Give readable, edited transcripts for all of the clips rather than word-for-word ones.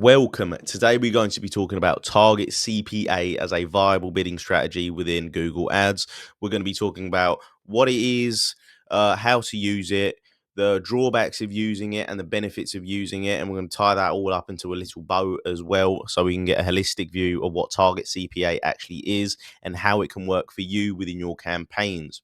Welcome. Today we're going to be talking about Target CPA as a viable bidding strategy within Google Ads. We're going to be talking about what it is, how to use it, the drawbacks of using it, and the benefits of using it. And we're going to tie that all up into a little bow as well so we can get a holistic view of what Target CPA actually is and how it can work for you within your campaigns.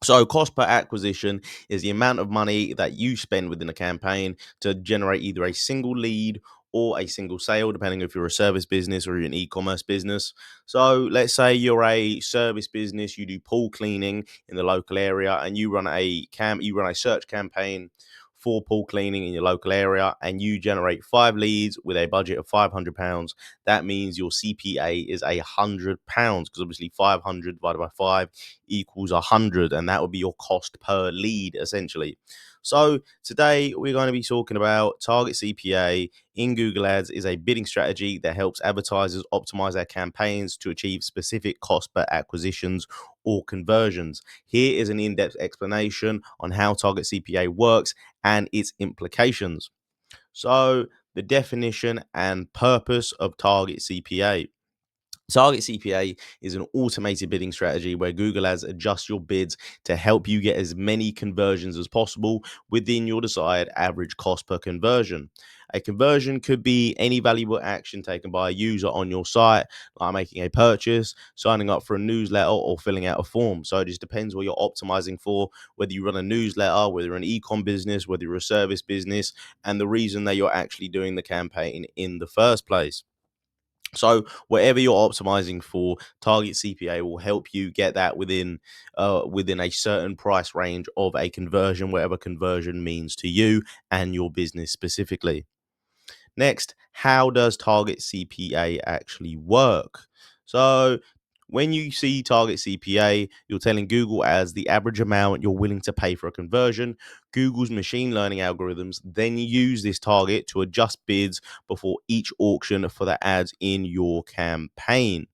So, cost per acquisition is the amount of money that you spend within a campaign to generate either a single lead or a single sale, depending if you're a service business or you're an e-commerce business. So, let's say you're a service business, you do pool cleaning in the local area, and you run a search campaign for pool cleaning in your local area, and you generate 5 leads with a budget of £500. That means your CPA is £100 because obviously 500 divided by 5 equals 100, and that would be your cost per lead essentially. So today we're going to be talking about Target CPA in Google Ads is a bidding strategy that helps advertisers optimize their campaigns to achieve specific cost per acquisitions or conversions. Here is an in-depth explanation on how Target CPA works and its implications. So the definition and purpose of Target CPA. Target CPA is an automated bidding strategy where Google Ads adjusts your bids to help you get as many conversions as possible within your desired average cost per conversion. A conversion could be any valuable action taken by a user on your site, like making a purchase, signing up for a newsletter, or filling out a form. So it just depends what you're optimizing for, whether you run a newsletter, whether you're an e-com business, whether you're a service business, and the reason that you're actually doing the campaign in the first place. So whatever you're optimizing for, Target CPA will help you get that within a certain price range of a conversion, whatever conversion means to you and your business specifically. Next, how does Target CPA actually work? So, when you see Target CPA, you're telling Google Ads the average amount you're willing to pay for a conversion. Google's machine learning algorithms then use this target to adjust bids before each auction for the ads in your campaign.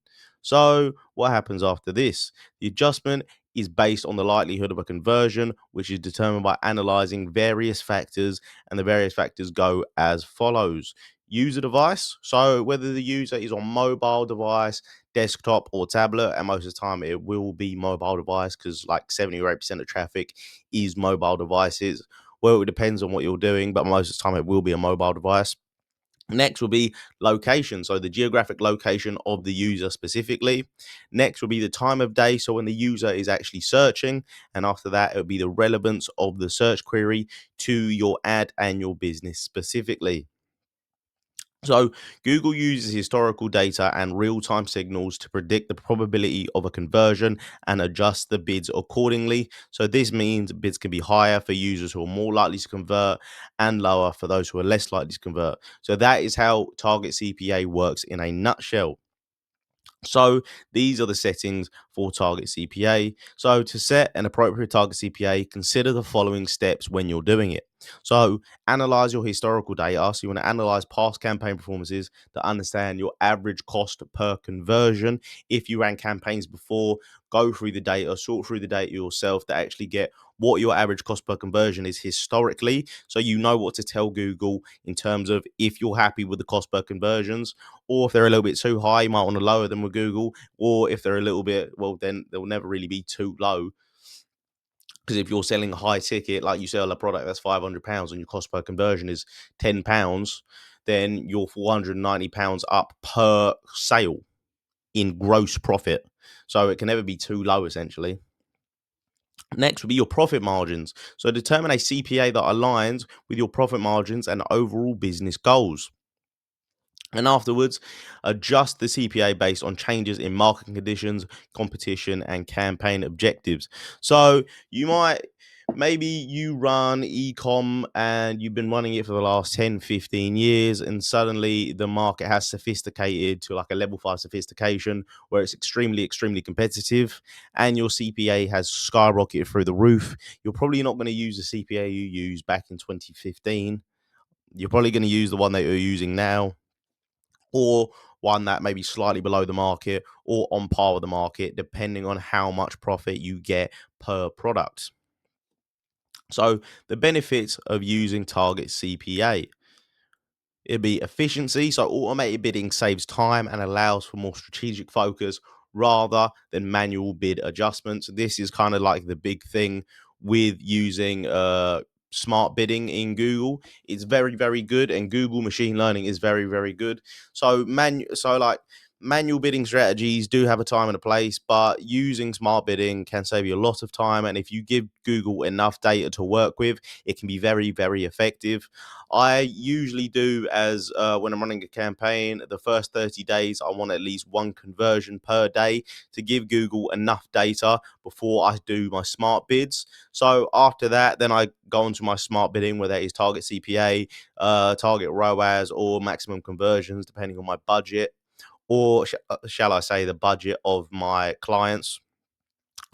So, what happens after this? The adjustment is based on the likelihood of a conversion, which is determined by analyzing various factors, and the various factors go as follows. User device, so whether the user is on mobile device, desktop, or tablet, and most of the time it will be mobile device because like 70 or 8% of traffic is mobile devices. Well, it depends on what you're doing, but most of the time it will be a mobile device. Next will be location, so the geographic location of the user specifically. Next will be the time of day, so when the user is actually searching. And after that, it will be the relevance of the search query to your ad and your business specifically. So, Google uses historical data and real time signals to predict the probability of a conversion and adjust the bids accordingly. So, this means bids can be higher for users who are more likely to convert and lower for those who are less likely to convert. So, that is how Target CPA works in a nutshell. So these are the settings for Target CPA. So to set an appropriate Target CPA, consider the following steps when you're doing it. So analyze your historical data. So you want to analyze past campaign performances to understand your average cost per conversion. If you ran campaigns before, go through the data, sort through the data yourself to actually get what your average cost per conversion is historically. So you know what to tell Google in terms of if you're happy with the cost per conversions, or if they're a little bit too high, you might want to lower them with Google, or if they're a little bit, well, then they'll never really be too low. Because if you're selling a high ticket, like you sell a product that's £500 and your cost per conversion is £10, then you're £490 up per sale in gross profit. So it can never be too low, essentially. Next would be your profit margins. So determine a CPA that aligns with your profit margins and overall business goals. And afterwards, adjust the CPA based on changes in market conditions, competition, and campaign objectives. So you might, maybe you run ecom and you've been running it for the last 10, 15 years, and suddenly the market has sophisticated to like a level 5 sophistication where it's extremely, extremely competitive, and your CPA has skyrocketed through the roof. You're probably not going to use the CPA you used back in 2015. You're probably going to use the one that you're using now, or one that may be slightly below the market or on par with the market, depending on how much profit you get per product. So, the benefits of using Target CPA It'd be efficiency. So automated bidding saves time and allows for more strategic focus rather than manual bid adjustments. This is kind of like the big thing with using smart bidding in Google. It's very, very good, and Google machine learning is very, very good. So manual bidding strategies do have a time and a place, but using smart bidding can save you a lot of time. And if you give Google enough data to work with, it can be very, very effective. I usually do as when I'm running a campaign, the first 30 days, I want at least one conversion per day to give Google enough data before I do my smart bids. So after that, then I go into my smart bidding, whether it is Target CPA, Target ROAS, or maximum conversions, depending on my budget, or shall I say the budget of my clients.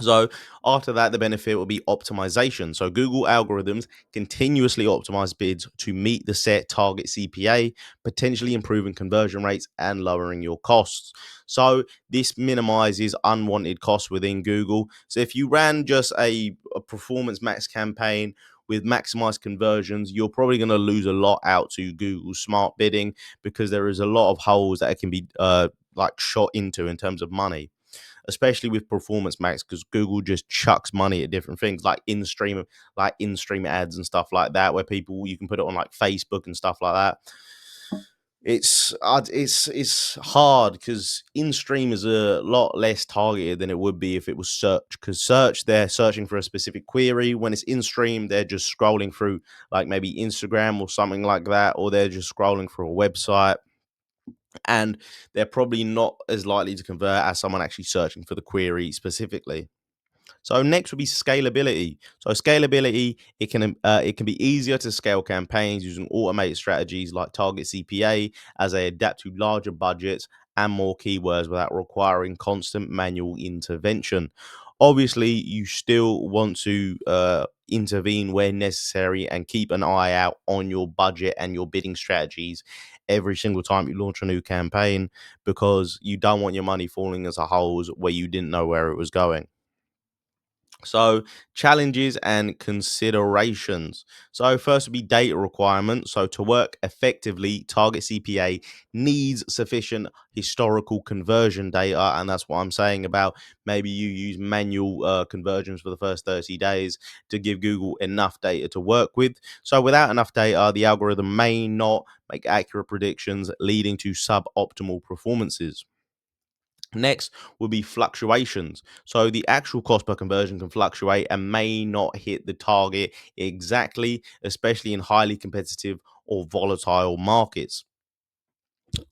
So after that, the benefit will be optimization. So Google algorithms continuously optimize bids to meet the set target CPA, potentially improving conversion rates and lowering your costs. So this minimizes unwanted costs within Google. So if you ran just a performance max campaign with maximized conversions, you're probably going to lose a lot out to Google smart bidding, because there is a lot of holes that it can be like shot into in terms of money, especially with Performance Max, because Google just chucks money at different things like in stream ads and stuff like that, where people, you can put it on like Facebook and stuff like that. It's hard because in stream is a lot less targeted than it would be if it was search. Because search, they're searching for a specific query. When it's in stream, they're just scrolling through like maybe Instagram or something like that, or they're just scrolling through a website, and they're probably not as likely to convert as someone actually searching for the query specifically. So next would be scalability. So scalability, it can be easier to scale campaigns using automated strategies like Target CPA, as they adapt to larger budgets and more keywords without requiring constant manual intervention. Obviously, you still want to intervene where necessary and keep an eye out on your budget and your bidding strategies every single time you launch a new campaign, because you don't want your money falling into holes where you didn't know where it was going. So, challenges and considerations. So, first would be data requirements. So, to work effectively, Target CPA needs sufficient historical conversion data. And that's what I'm saying about maybe you use manual conversions for the first 30 days to give Google enough data to work with. So, without enough data, the algorithm may not make accurate predictions, leading to suboptimal performances. Next will be fluctuations. So the actual cost per conversion can fluctuate and may not hit the target exactly, especially in highly competitive or volatile markets.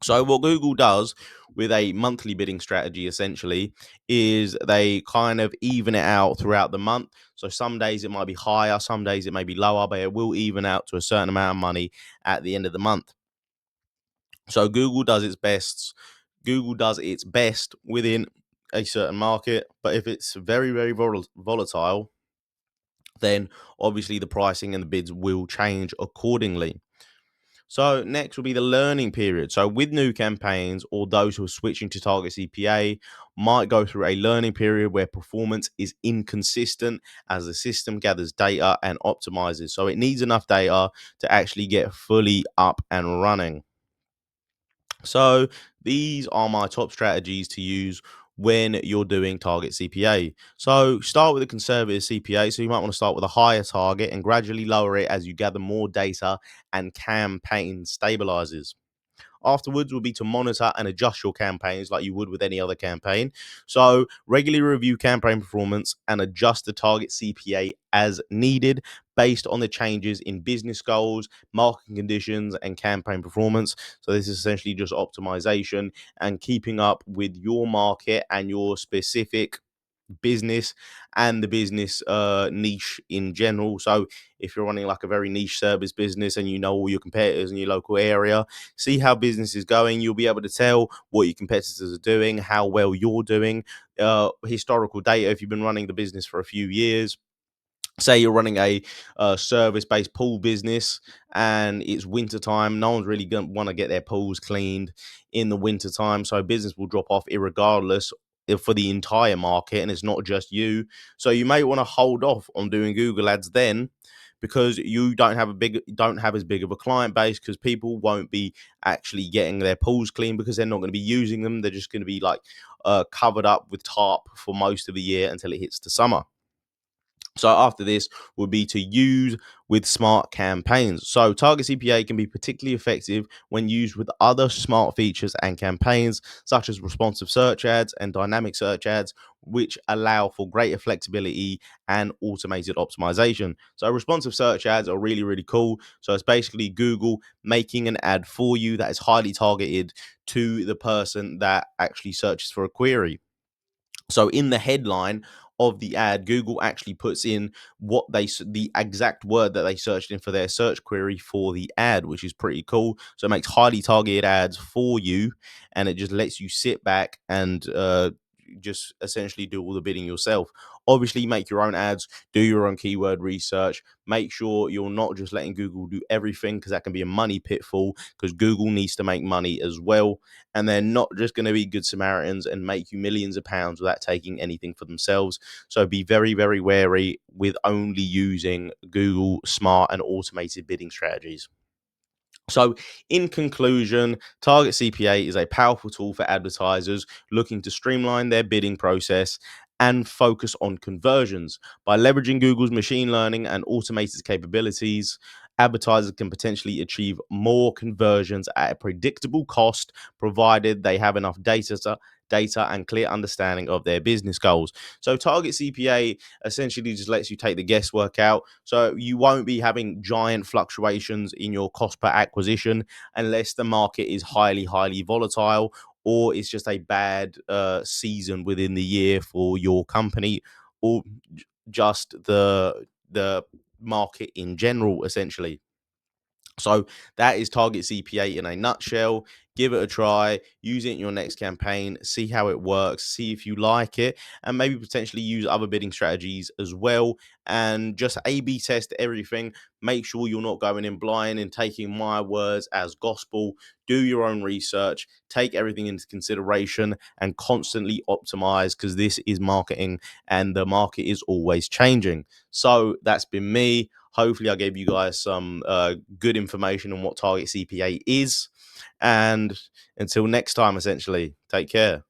So what Google does with a monthly bidding strategy essentially is they kind of even it out throughout the month. So some days it might be higher, some days it may be lower, but it will even out to a certain amount of money at the end of the month. So Google does its best within a certain market, but if it's very, very volatile, then obviously the pricing and the bids will change accordingly. So next will be the learning period. So with new campaigns or those who are switching to Target CPA might go through a learning period where performance is inconsistent as the system gathers data and optimizes. So it needs enough data to actually get fully up and running. So these are my top strategies to use when you're doing Target CPA. So start with a conservative CPA. So you might want to start with a higher target and gradually lower it as you gather more data and campaign stabilizes. Afterwards will be to monitor and adjust your campaigns like you would with any other campaign. So regularly review campaign performance and adjust the target CPA as needed based on the changes in business goals, marketing conditions, and campaign performance. So this is essentially just optimization and keeping up with your market and your specific business and the business niche in general. So if you're running like a very niche service business and you know all your competitors in your local area, see how business is going. You'll be able to tell what your competitors are doing, how well you're doing. Historical data, if you've been running the business for a few years, say you're running a service-based pool business and it's winter time, no one's really going to want to get their pools cleaned in the winter time, so business will drop off irregardless for the entire market, and it's not just you. So you may want to hold off on doing Google ads then, because you don't have as big of a client base, because people won't be actually getting their pools clean because they're not going to be using them. They're just going to be like covered up with tarp for most of the year until it hits the summer. So after this would be to use with smart campaigns. So Target CPA can be particularly effective when used with other smart features and campaigns, such as responsive search ads and dynamic search ads, which allow for greater flexibility and automated optimization. So responsive search ads are really, really cool. So it's basically Google making an ad for you that is highly targeted to the person that actually searches for a query. So in the headline of the ad, Google actually puts in the exact word that they searched in for their search query for the ad, which is pretty cool. So it makes highly targeted ads for you, and it just lets you sit back and just essentially do all the bidding yourself. Obviously, make your own ads, do your own keyword research. Make sure you're not just letting Google do everything, because that can be a money pitfall, because Google needs to make money as well, and they're not just going to be good Samaritans and make you millions of pounds without taking anything for themselves. So be very, very wary with only using Google smart and automated bidding strategies. So, in conclusion, Target CPA is a powerful tool for advertisers looking to streamline their bidding process and focus on conversions. By leveraging Google's machine learning and automated capabilities, advertisers can potentially achieve more conversions at a predictable cost, provided they have enough data and clear understanding of their business goals. So Target CPA essentially just lets you take the guesswork out. So you won't be having giant fluctuations in your cost per acquisition unless the market is highly, highly volatile, or it's just a bad season within the year for your company, or just the market in general, essentially. So that is Target CPA in a nutshell. Give it a try, use it in your next campaign, see how it works, see if you like it, and maybe potentially use other bidding strategies as well. And just A B test everything. Make sure you're not going in blind and taking my words as gospel. Do your own research, take everything into consideration, and constantly optimize, because this is marketing and the market is always changing. So that's been me. Hopefully, I gave you guys some good information on what Target CPA is. And until next time, essentially, take care.